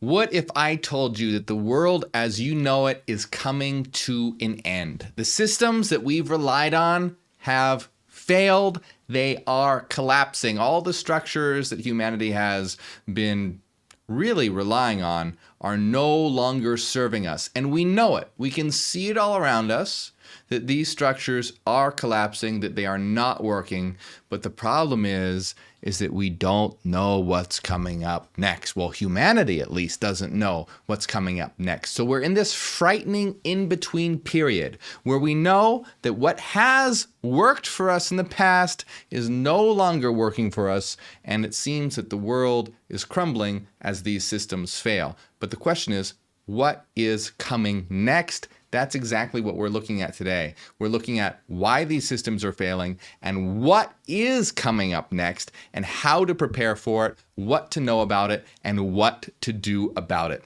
What if I told you that the world as you know it is coming to an end? The systems that we've relied on have failed. They are collapsing. All the structures that humanity has been really relying on are no longer serving us. And we know it. We can see it all around us, that these structures are collapsing, that they are not working. But the problem is that we don't know what's coming up next. Well, humanity at least doesn't know what's coming up next. So we're in this frightening in-between period where we know that what has worked for us in the past is no longer working for us, and it seems that the world is crumbling as these systems fail. But the question is, what is coming next? That's exactly what we're looking at today. We're looking at why these systems are failing and what is coming up next and how to prepare for it, what to know about it, and what to do about it.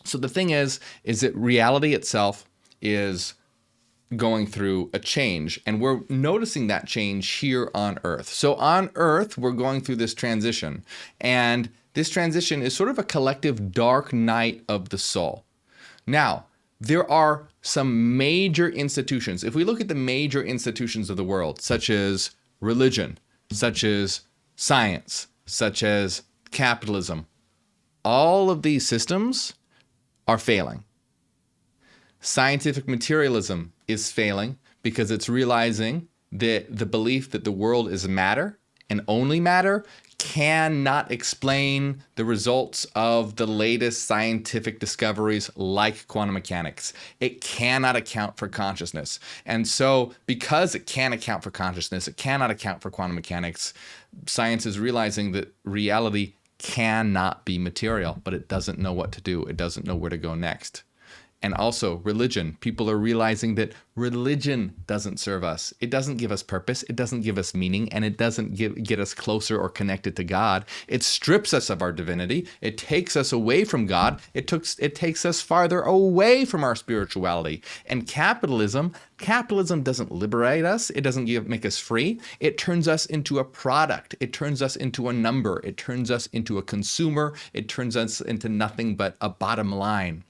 So the thing is that reality itself is going through a change, and we're noticing that change here on Earth. So on Earth, we're going through this transition, and this transition is sort of a collective dark night of the soul. Now, there are some major institutions. If we look at the major institutions of the world, such as religion, such as science, such as capitalism, all of these systems are failing. Scientific materialism is failing because it's realizing that the belief that the world is matter and only matter cannot explain the results of the latest scientific discoveries like quantum mechanics. It cannot account for consciousness. And so because it can't account for consciousness, it cannot account for quantum mechanics, science is realizing that reality cannot be material, but it doesn't know what to do. It doesn't know where to go next. And also religion. People are realizing that religion doesn't serve us. It doesn't give us purpose. It doesn't give us meaning, and it doesn't get us closer or connected to God. It strips us of our divinity. It takes us away from God. It takes us farther away from our spirituality. And capitalism doesn't liberate us. It doesn't make us free. It turns us into a product. It turns us into a number. It turns us into a consumer. It turns us into nothing but a bottom line.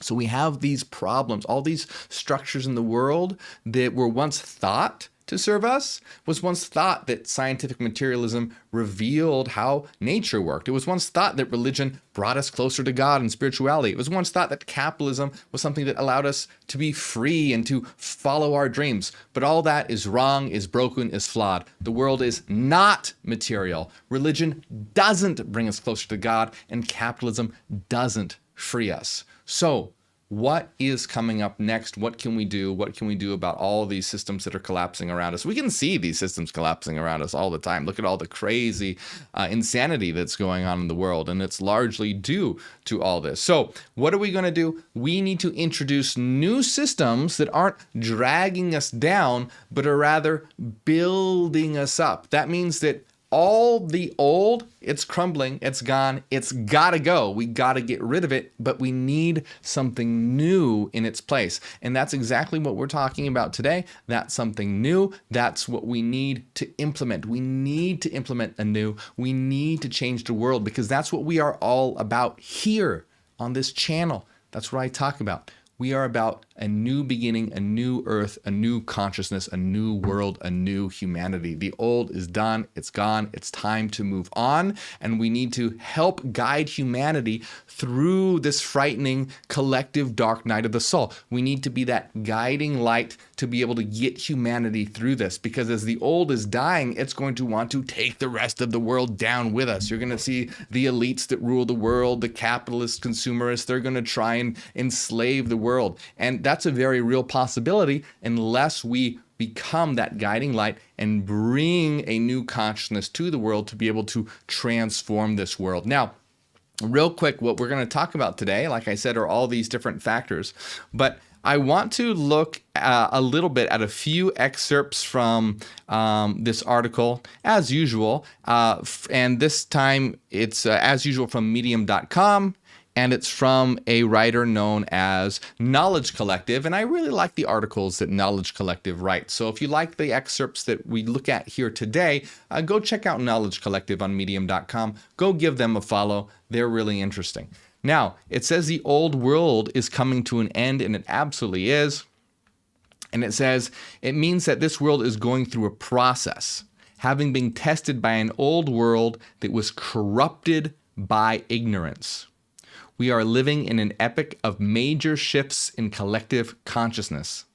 So we have these problems, all these structures in the world that were once thought to serve us, was once thought that scientific materialism revealed how nature worked. It was once thought that religion brought us closer to God and spirituality. It was once thought that capitalism was something that allowed us to be free and to follow our dreams. But all that is wrong, is broken, is flawed. The world is not material. Religion doesn't bring us closer to God, and capitalism doesn't free us. So what is coming up next? What can we do? What can we do about all these systems that are collapsing around us? We can see these systems collapsing around us all the time. Look at all the crazy insanity that's going on in the world, and it's largely due to all this. So what are we going to do? We need to introduce new systems that aren't dragging us down, but are rather building us up. That means that all the old, it's crumbling, it's gone, it's gotta go. We gotta get rid of it, but we need something new in its place. And that's exactly what we're talking about today. That's something new. That's what we need to implement. We need to implement anew. We need to change the world, because that's what we are all about here on this channel. That's what I talk about. We are about a new beginning, a new earth, a new consciousness, a new world, a new humanity. The old is done, it's gone, it's time to move on, and we need to help guide humanity through this frightening collective dark night of the soul. We need to be that guiding light to be able to get humanity through this, because as the old is dying, it's going to want to take the rest of the world down with us. You're going to see the elites that rule the world, the capitalist consumerists, they're going to try and enslave the world. And that's a very real possibility unless we become that guiding light and bring a new consciousness to the world to be able to transform this world. Now, real quick, what we're going to talk about today, like I said, are all these different factors, but I want to look a little bit at a few excerpts from this article, as usual, and this time it's as usual from medium.com. And it's from a writer known as Knowledge Collective. And I really like the articles that Knowledge Collective writes. So if you like the excerpts that we look at here today, go check out Knowledge Collective on medium.com. Go give them a follow. They're really interesting. Now, it says the old world is coming to an end, and it absolutely is. And it says it means that this world is going through a process, having been tested by an old world that was corrupted by ignorance. We are living in an epoch of major shifts in collective consciousness.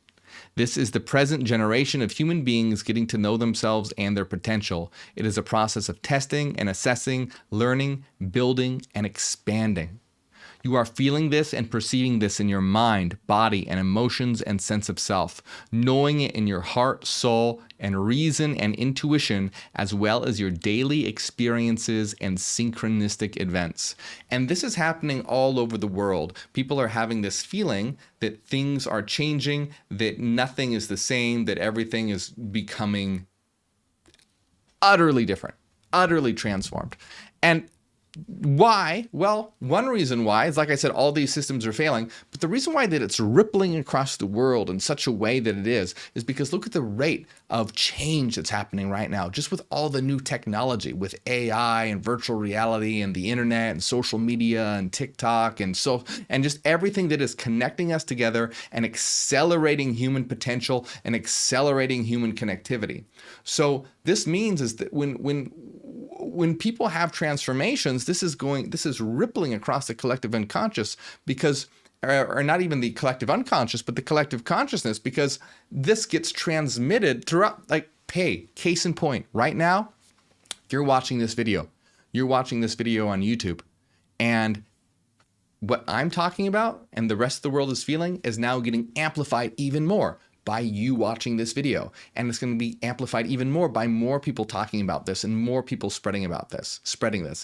This is the present generation of human beings getting to know themselves and their potential. It is a process of testing and assessing, learning, building, and expanding. You are feeling this and perceiving this in your mind, body, and emotions and sense of self, knowing it in your heart, soul, and reason and intuition, as well as your daily experiences and synchronistic events. And this is happening all over the world. People are having this feeling that things are changing, that nothing is the same, that everything is becoming utterly different, utterly transformed. And why? Well, one reason why is, like I said, all these systems are failing. But the reason why that it's rippling across the world in such a way that it is because look at the rate of change that's happening right now, just with all the new technology, with AI and virtual reality and the internet and social media and TikTok and just everything that is connecting us together and accelerating human potential and accelerating human connectivity. So this means is that when people have transformations, this is rippling across the collective unconscious because, or not even the collective unconscious, but the collective consciousness, because this gets transmitted throughout, like, hey, case in point, right now, you're watching this video on YouTube, and what I'm talking about and the rest of the world is feeling is now getting amplified even more by you watching this video. And it's going to be amplified even more by more people talking about this and more people spreading this.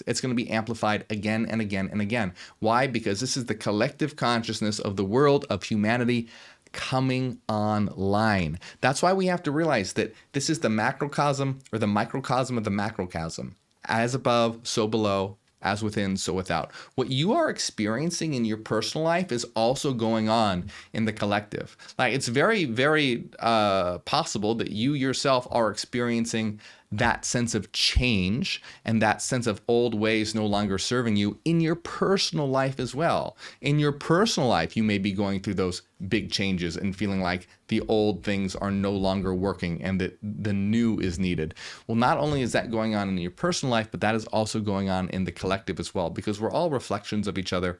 It's going to be amplified again and again and again. Why? Because this is the collective consciousness of the world, of humanity, coming online. That's why we have to realize that this is the macrocosm or the microcosm of the macrocosm. As above, so below. As within, so without. What you are experiencing in your personal life is also going on in the collective. Like, it's very, very possible that you yourself are experiencing that sense of change and that sense of old ways no longer serving you in your personal life as well. In your personal life, you may be going through those big changes and feeling like the old things are no longer working and that the new is needed. Well, not only is that going on in your personal life, but that is also going on in the collective as well, because we're all reflections of each other.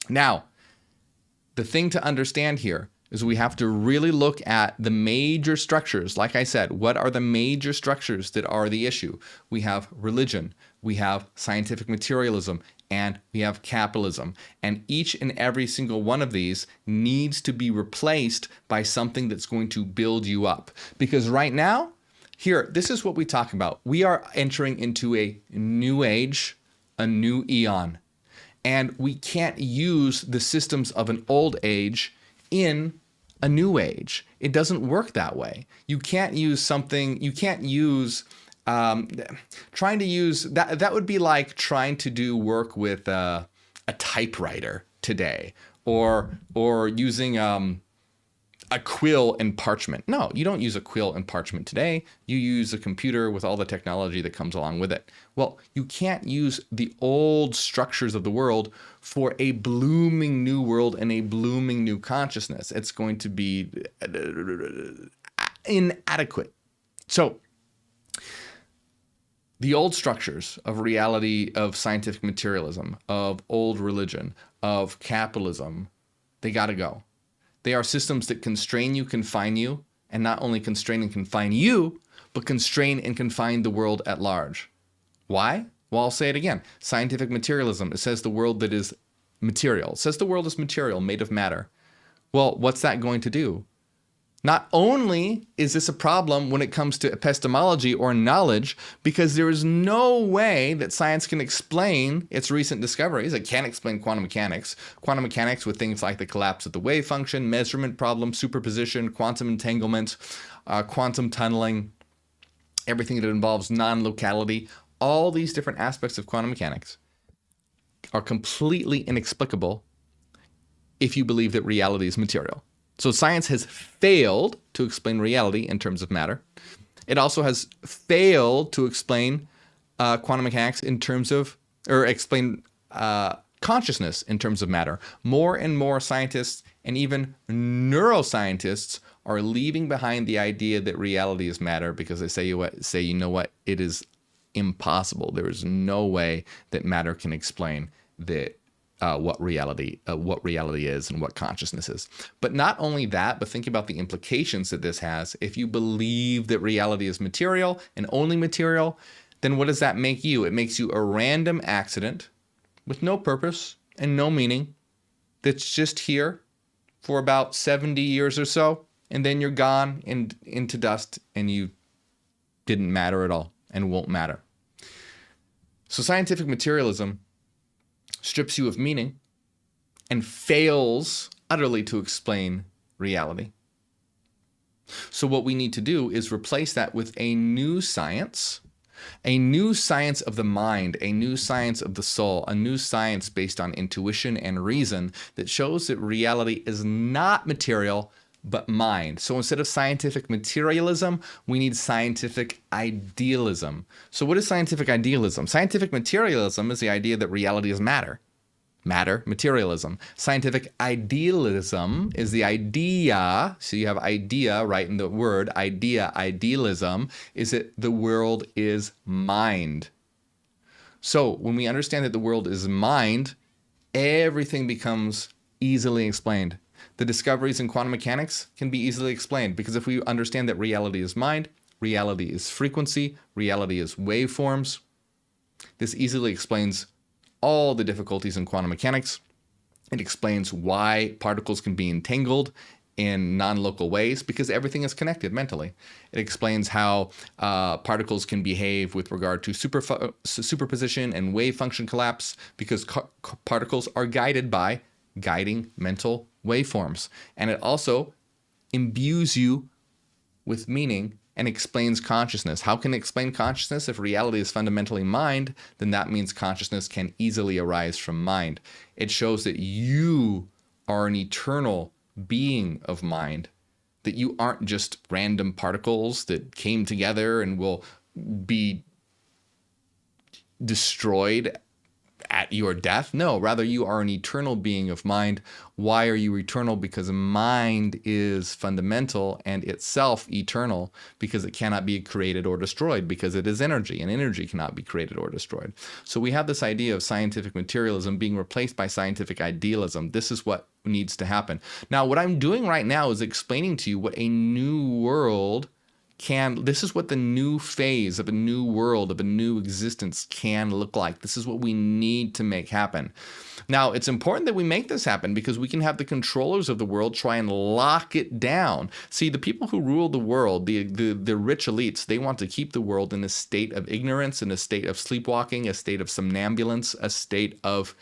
Now, the thing to understand here is we have to really look at the major structures. Like I said, what are the major structures that are the issue? We have religion, we have scientific materialism, and we have capitalism. And each and every single one of these needs to be replaced by something that's going to build you up. Because right now, here, this is what we talk about. We are entering into a new age, a new eon. And we can't use the systems of an old age in a new age. It doesn't work that way. You can't use trying to use that would be like trying to do work with a typewriter today, or using a quill and parchment. No, you don't use a quill and parchment today. You use a computer with all the technology that comes along with it. Well, you can't use the old structures of the world for a blooming new world and a blooming new consciousness. It's going to be inadequate. So, the old structures of reality, of scientific materialism, of old religion, of capitalism, they got to go. They are systems that constrain you, confine you, and not only constrain and confine you, but constrain and confine the world at large. Why? Well, I'll say it again. Scientific materialism, it says the world that is material. It says the world is material, made of matter. Well, what's that going to do? Not only is this a problem when it comes to epistemology or knowledge, because there is no way that science can explain its recent discoveries. It can't explain quantum mechanics. Quantum mechanics with things like the collapse of the wave function, measurement problem, superposition, quantum entanglement, quantum tunneling, everything that involves non-locality, all these different aspects of quantum mechanics are completely inexplicable if you believe that reality is material. So science has failed to explain reality in terms of matter. It also has failed to explain quantum mechanics in terms of, or explain consciousness in terms of matter. More and more scientists and even neuroscientists are leaving behind the idea that reality is matter because they say, you know what, it is impossible. There is no way that matter can explain what reality is and what consciousness is. But not only that, but think about the implications that this has. If you believe that reality is material and only material, then what does that make you? It makes you a random accident with no purpose and no meaning that's just here for about 70 years or so, and then you're gone into dust and you didn't matter at all and won't matter. So scientific materialism strips you of meaning and fails utterly to explain reality. So what we need to do is replace that with a new science of the mind, a new science of the soul, a new science based on intuition and reason that shows that reality is not material, but mind. So instead of scientific materialism, we need scientific idealism. So what is scientific idealism? Scientific materialism is the idea that reality is matter. Matter, materialism. Scientific idealism is the idea, so you have idea right in the word, idea, idealism, is that the world is mind. So when we understand that the world is mind, everything becomes easily explained. The discoveries in quantum mechanics can be easily explained because if we understand that reality is mind, reality is frequency, reality is waveforms, this easily explains all the difficulties in quantum mechanics. It explains why particles can be entangled in non-local ways because everything is connected mentally. It explains how particles can behave with regard to superposition and wave function collapse because particles are guided by guiding mental waveforms. And it also imbues you with meaning and explains consciousness. How can it explain consciousness? If reality is fundamentally mind, then that means consciousness can easily arise from mind. It shows that you are an eternal being of mind, that you aren't just random particles that came together and will be destroyed at your death. No, rather you are an eternal being of mind. Why are you eternal? Because mind is fundamental and itself eternal because it cannot be created or destroyed because it is energy and energy cannot be created or destroyed. So we have this idea of scientific materialism being replaced by scientific idealism. This is what needs to happen. Now, what I'm doing right now is explaining to you what a new world this is what the new phase of a new world, of a new existence can look like. This is what we need to make happen. Now, it's important that we make this happen because we can have the controllers of the world try and lock it down. See, the people who rule the world, the rich elites, they want to keep the world in a state of ignorance, in a state of sleepwalking, a state of somnambulance, a state of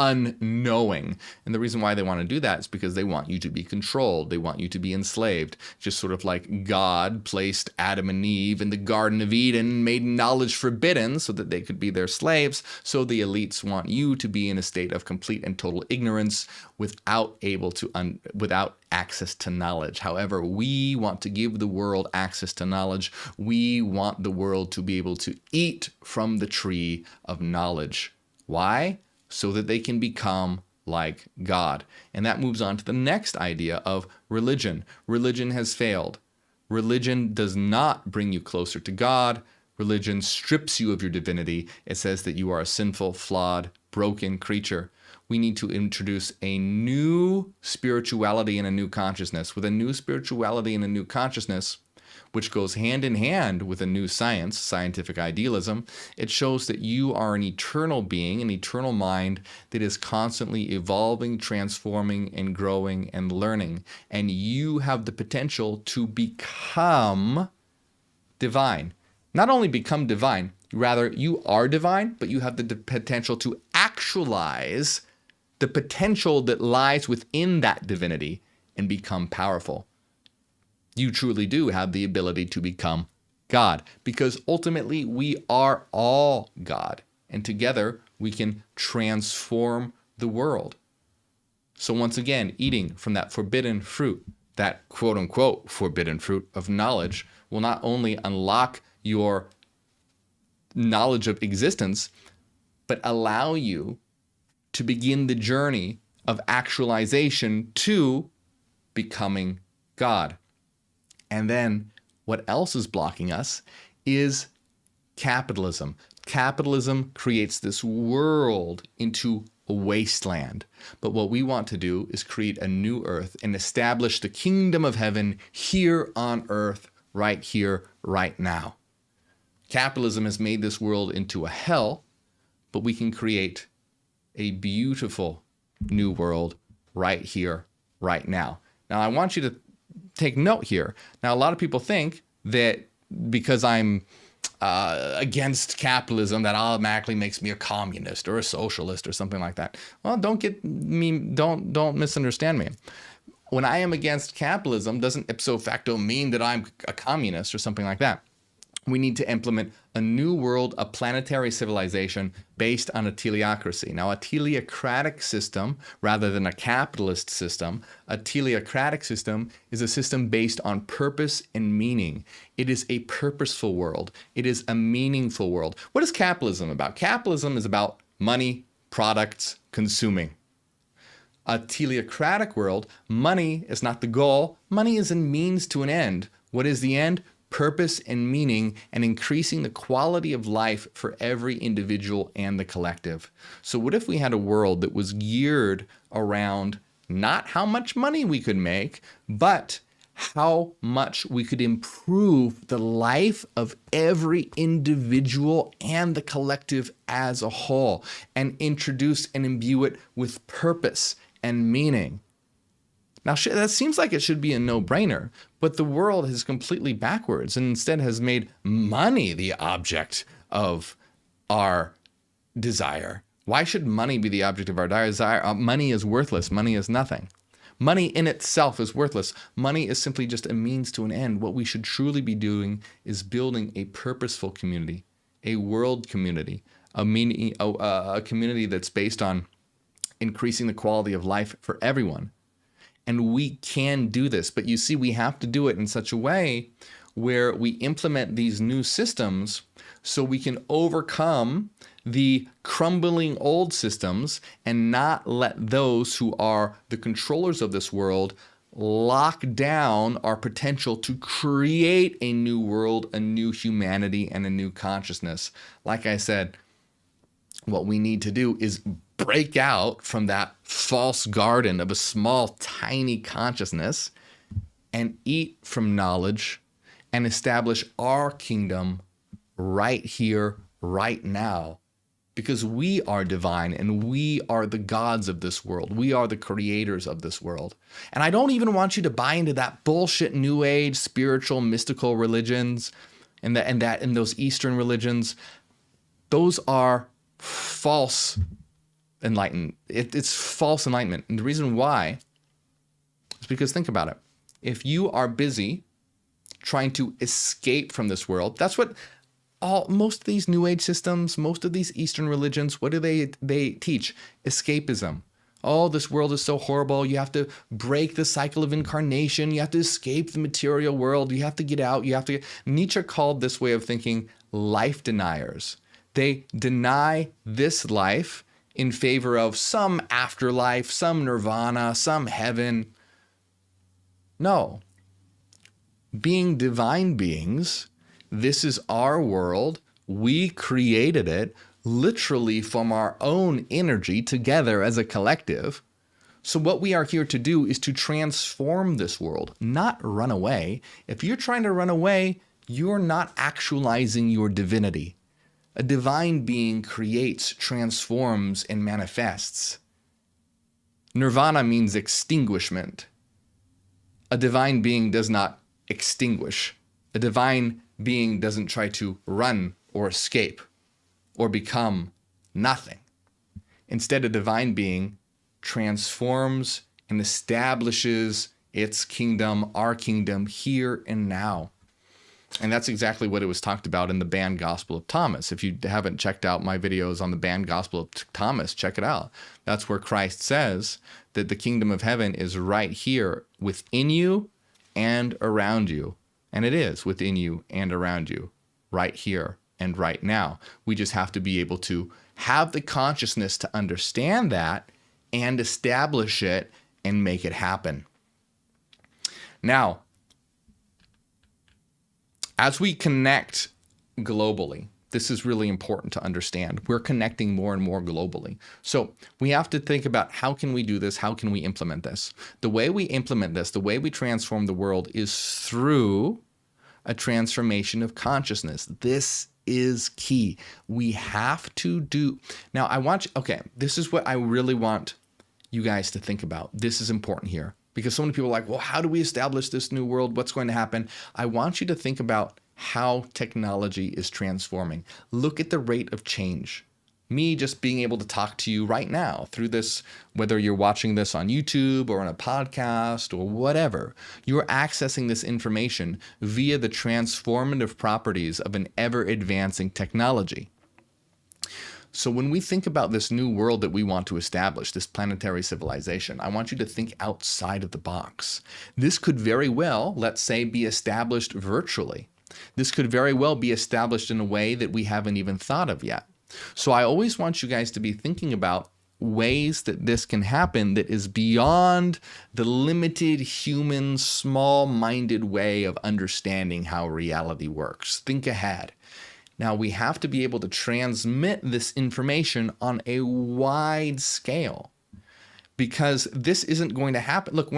unknowing. And the reason why they want to do that is because they want you to be controlled. They want you to be enslaved. Just sort of like God placed Adam and Eve in the Garden of Eden, made knowledge forbidden so that they could be their slaves. So the elites want you to be in a state of complete and total ignorance without access to knowledge. However, we want to give the world access to knowledge. We want the world to be able to eat from the tree of knowledge. Why? So that they can become like God. And that moves on to the next idea of religion. Religion has failed. Religion does not bring you closer to God. Religion strips you of your divinity. It says that you are a sinful, flawed, broken creature. We need to introduce a new spirituality and a new consciousness. With a new spirituality and a new consciousness, which goes hand in hand with a new science, scientific idealism, it shows that you are an eternal being, an eternal mind that is constantly evolving, transforming, and growing and learning. And you have the potential to become divine. Not only become divine, rather you are divine, but you have the potential to actualize the potential that lies within that divinity and become powerful. You truly do have the ability to become God because ultimately we are all God and together we can transform the world. So once again, eating from that forbidden fruit, that quote unquote forbidden fruit of knowledge will not only unlock your knowledge of existence, but allow you to begin the journey of actualization to becoming God. And then what else is blocking us is capitalism. Capitalism creates this world into a wasteland. But what we want to do is create a new earth and establish the kingdom of heaven here on earth, right here, right now. Capitalism has made this world into a hell, but we can create a beautiful new world right here, right now. Now, I want you to take note here. Now, a lot of people think that because I'm against capitalism, that automatically makes me a communist or a socialist or something like that. Well, don't misunderstand me. When I am against capitalism, doesn't ipso facto mean that I'm a communist or something like that. We need to implement a new world, a planetary civilization based on a teiocracy. Now, a teleocratic system, rather than a capitalist system, a teleocratic system is a system based on purpose and meaning. It is a purposeful world. It is a meaningful world. What is capitalism about? Capitalism is about money, products, consuming. A teleocratic world, money is not the goal. Money is a means to an end. What is the end? Purpose and meaning, and increasing the quality of life for every individual and the collective. So what if we had a world that was geared around not how much money we could make, but how much we could improve the life of every individual and the collective as a whole, and introduce and imbue it with purpose and meaning? Now, that seems like it should be a no-brainer, but the world is completely backwards and instead has made money the object of our desire. Why should money be the object of our desire? Money is worthless. Money is nothing. Money in itself is worthless. Money is simply just a means to an end. What we should truly be doing is building a purposeful community, a world community, a community that's based on increasing the quality of life for everyone. And we can do this, but you see, we have to do it in such a way where we implement these new systems so we can overcome the crumbling old systems and not let those who are the controllers of this world lock down our potential to create a new world, a new humanity, and a new consciousness. Like I said, what we need to do is break out from that false garden of a small, tiny consciousness and eat from knowledge and establish our kingdom right here, right now, because we are divine and we are the gods of this world. We are the creators of this world. And I don't even want you to buy into that bullshit new age, spiritual, mystical religions and those Eastern religions. Those are false enlightenment. It's false enlightenment. And the reason why is because, think about it. If you are busy trying to escape from this world, that's what most of these new age systems, most of these Eastern religions, what do they teach? Escapism. Oh, this world is so horrible. You have to break the cycle of incarnation. You have to escape the material world. You have to get out. Nietzsche called this way of thinking life deniers. They deny this life in favor of some afterlife, some nirvana, some heaven. No. Being divine beings, this is our world. We created it literally from our own energy together as a collective. So what we are here to do is to transform this world, not run away. If you're trying to run away, you're not actualizing your divinity. A divine being creates, transforms, and manifests. Nirvana means extinguishment. A divine being does not extinguish. A divine being doesn't try to run or escape or become nothing. Instead, a divine being transforms and establishes its kingdom, our kingdom, here and now. And that's exactly what it was talked about in the banned Gospel of Thomas. If you haven't checked out my videos on the banned Gospel of Thomas, check it out. That's where Christ says that the kingdom of heaven is right here within you and around you. And it is within you and around you, right here, and right now. We just have to be able to have the consciousness to understand that and establish it and make it happen. Now, as we connect globally, this is really important to understand. We're connecting more and more globally. So we have to think about how can we do this? How can we implement this? The way we implement this, the way we transform the world is through a transformation of consciousness. This is key. We have to do. Now this is what I really want you guys to think about. This is important here because so many people are like, well, how do we establish this new world? What's going to happen? I want you to think about how technology is transforming. Look at the rate of change. Me just being able to talk to you right now through this, whether you're watching this on YouTube or on a podcast or whatever, you're accessing this information via the transformative properties of an ever-advancing technology. So when we think about this new world that we want to establish, this planetary civilization, I want you to think outside of the box. This could very well, let's say, be established virtually. This could very well be established in a way that we haven't even thought of yet. So I always want you guys to be thinking about ways that this can happen that is beyond the limited human, small-minded way of understanding how reality works. Think ahead. Now, we have to be able to transmit this information on a wide scale because this isn't going to happen. Look,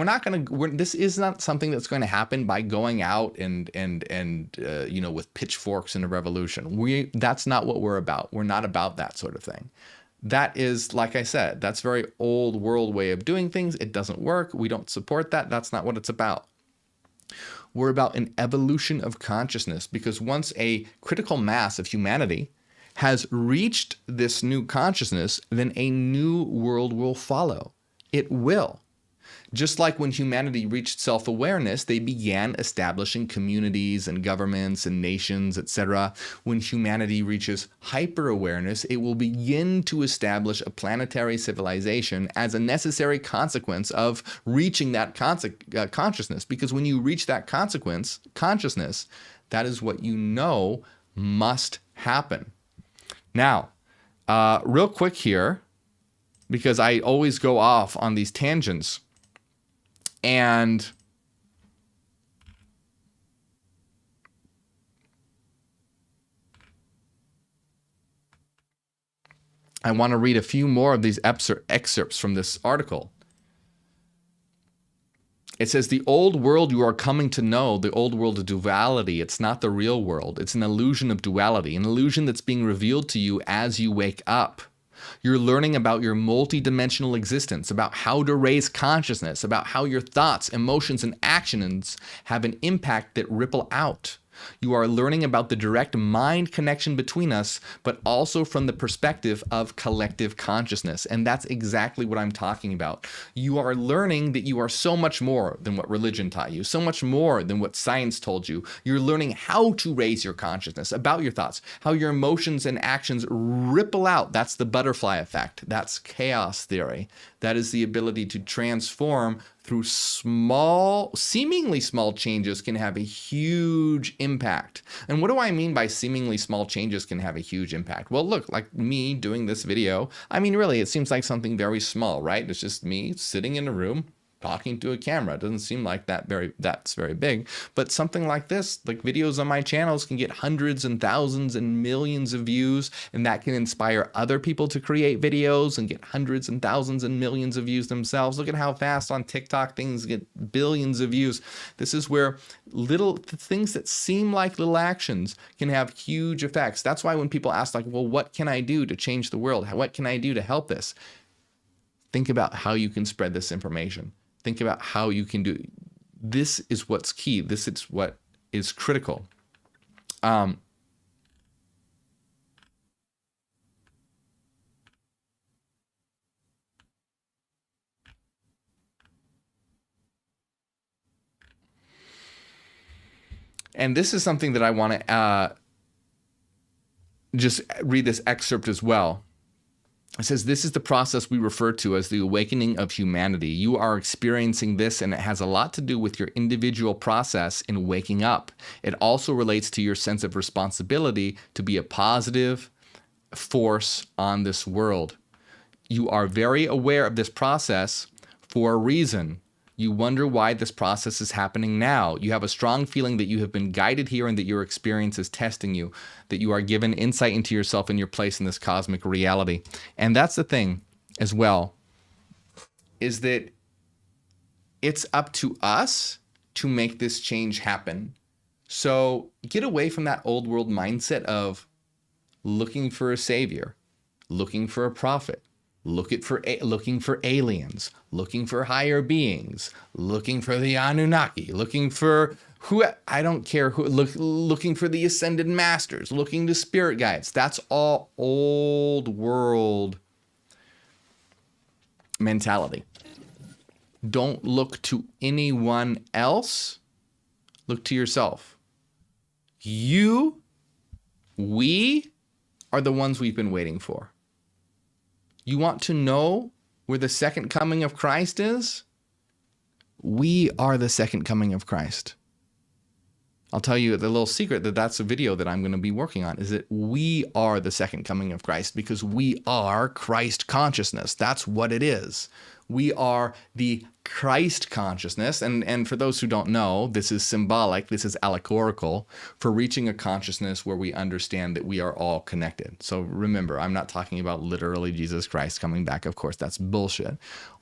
this is not something that's going to happen by going out and with pitchforks in a revolution. That's not what we're about. We're not about that sort of thing. That is, like I said, that's very old world way of doing things. It doesn't work. We don't support that. That's not what it's about. We're about an evolution of consciousness because once a critical mass of humanity has reached this new consciousness, then a new world will follow. It will. Just like when humanity reached self-awareness, they began establishing communities and governments and nations, etc. When humanity reaches hyper-awareness, it will begin to establish a planetary civilization as a necessary consequence of reaching that consciousness. Because when you reach that consciousness, that is what you know must happen. Now, real quick here, because I always go off on these tangents. And I want to read a few more of these excerpts from this article. It says, the old world you are coming to know, the old world of duality, it's not the real world. It's an illusion of duality, an illusion that's being revealed to you as you wake up. You're learning about your multidimensional existence, about how to raise consciousness, about how your thoughts, emotions, and actions have an impact that ripple out. You are learning about the direct mind connection between us, but also from the perspective of collective consciousness. And that's exactly what I'm talking about. You are learning that you are so much more than what religion taught you, so much more than what science told you. You're learning how to raise your consciousness, about your thoughts, how your emotions and actions ripple out. That's the butterfly effect. That's chaos theory. That is the ability to transform through seemingly small changes can have a huge impact. And what do I mean by seemingly small changes can have a huge impact? Well, look, like me doing this video, I mean, really, it seems like something very small, right? It's just me sitting in a room talking to a camera. It doesn't seem like that's very big, but something like this, like videos on my channels can get hundreds and thousands and millions of views, and that can inspire other people to create videos and get hundreds and thousands and millions of views themselves. Look at how fast on TikTok things get billions of views. This is where little things that seem like little actions can have huge effects. That's why when people ask like, well, what can I do to change the world? What can I do to help this? Think about how you can spread this information. Think about how you can do. This is what's key. This is what is critical. And this is something that I want to just read this excerpt as well. It says, this is the process we refer to as the awakening of humanity. You are experiencing this, and it has a lot to do with your individual process in waking up. It also relates to your sense of responsibility to be a positive force on this world. You are very aware of this process for a reason. You wonder why this process is happening now. You have a strong feeling that you have been guided here and that your experience is testing you, that you are given insight into yourself and your place in this cosmic reality. And that's the thing as well, is that it's up to us to make this change happen. So get away from that old world mindset of looking for a savior, looking for a prophet, looking for aliens, looking for higher beings, looking for the Anunnaki, looking for who, I don't care who, looking for the ascended masters, looking to spirit guides. That's all old world mentality. Don't look to anyone else. Look to yourself. We are the ones we've been waiting for. You want to know where the second coming of Christ is? We are the second coming of Christ. I'll tell you the little secret that's a video that I'm going to be working on, is that we are the second coming of Christ because we are Christ consciousness. That's what it is. We are the Christ consciousness. And for those who don't know, this is symbolic, this is allegorical for reaching a consciousness where we understand that we are all connected. So remember, I'm not talking about literally Jesus Christ coming back. Of course, that's bullshit.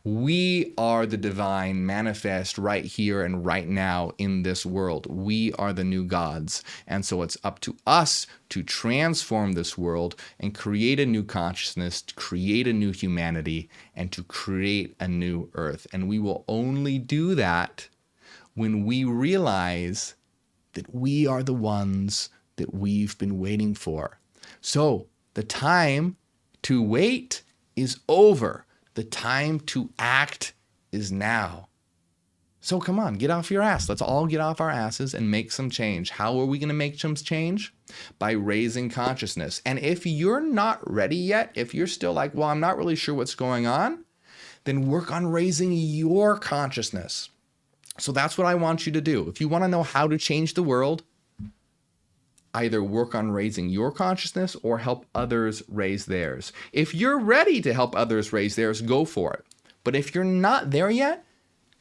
We are the divine manifest right here and right now in this world. We are the new gods. And so it's up to us to transform this world and create a new consciousness, to create a new humanity, and to create a new earth. And we will only do that when we realize that we are the ones that we've been waiting for. So the time to wait is over. The time to act is now. So come on, get off your ass. Let's all get off our asses and make some change. How are we going to make some change? By raising consciousness. And if you're not ready yet, if you're still like, well, I'm not really sure what's going on, then work on raising your consciousness. So that's what I want you to do. If you want to know how to change the world, either work on raising your consciousness or help others raise theirs. If you're ready to help others raise theirs, go for it. But if you're not there yet,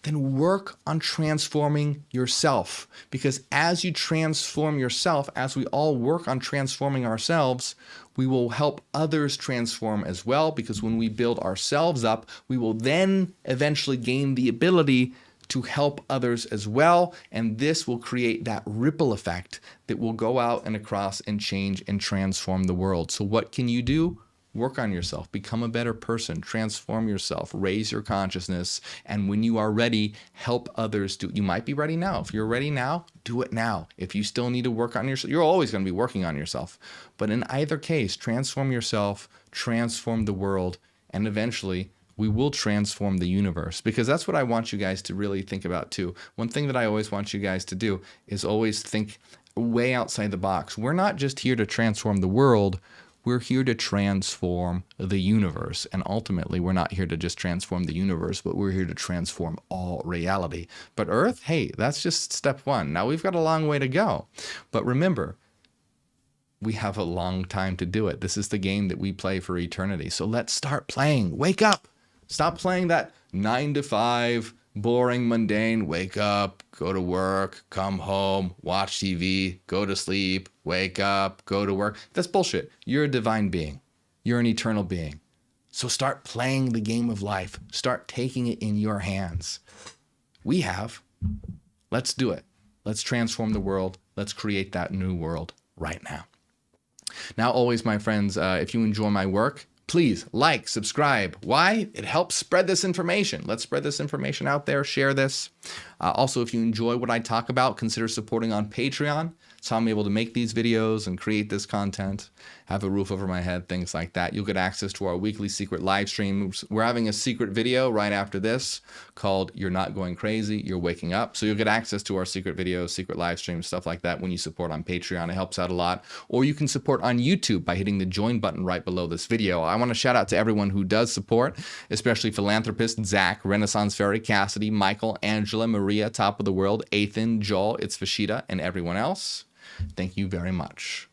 then work on transforming yourself. Because as you transform yourself, as we all work on transforming ourselves, we will help others transform as well. Because when we build ourselves up, we will then eventually gain the ability to help others as well. And this will create that ripple effect that will go out and across and change and transform the world. So what can you do? Work on yourself, become a better person, transform yourself, raise your consciousness. And when you are ready, help others do it. You might be ready now. If you're ready now, do it now. If you still need to work on yourself, you're always going to be working on yourself. But in either case, transform yourself, transform the world, and eventually we will transform the universe, because that's what I want you guys to really think about too. One thing that I always want you guys to do is always think way outside the box. We're not just here to transform the world. We're here to transform the universe. And ultimately, we're not here to just transform the universe, but we're here to transform all reality. But Earth, hey, that's just step one. Now we've got a long way to go. But remember, we have a long time to do it. This is the game that we play for eternity. So let's start playing. Wake up. Stop playing that 9 to 5, boring, mundane, wake up, go to work, come home, watch TV, go to sleep, wake up, go to work. That's bullshit. You're a divine being. You're an eternal being. So start playing the game of life. Start taking it in your hands. We have. Let's do it. Let's transform the world. Let's create that new world right now. Now, always, my friends, if you enjoy my work, please like, subscribe. Why? It helps spread this information. Let's spread this information out there. Share this. Also, if you enjoy what I talk about, consider supporting on Patreon. It's how I'm able to make these videos and create this content. have a roof over my head, things like that. You'll get access to our weekly secret live streams. We're having a secret video right after this called You're Not Going Crazy, You're Waking Up. So you'll get access to our secret videos, secret live streams, stuff like that when you support on Patreon. It helps out a lot. Or you can support on YouTube by hitting the join button right below this video. I want to shout out to everyone who does support, especially philanthropist Zach, Renaissance Fairy, Cassidy, Michael, Angela, Maria, Top of the World, Ethan, Joel, It's Fashida, and everyone else. Thank you very much.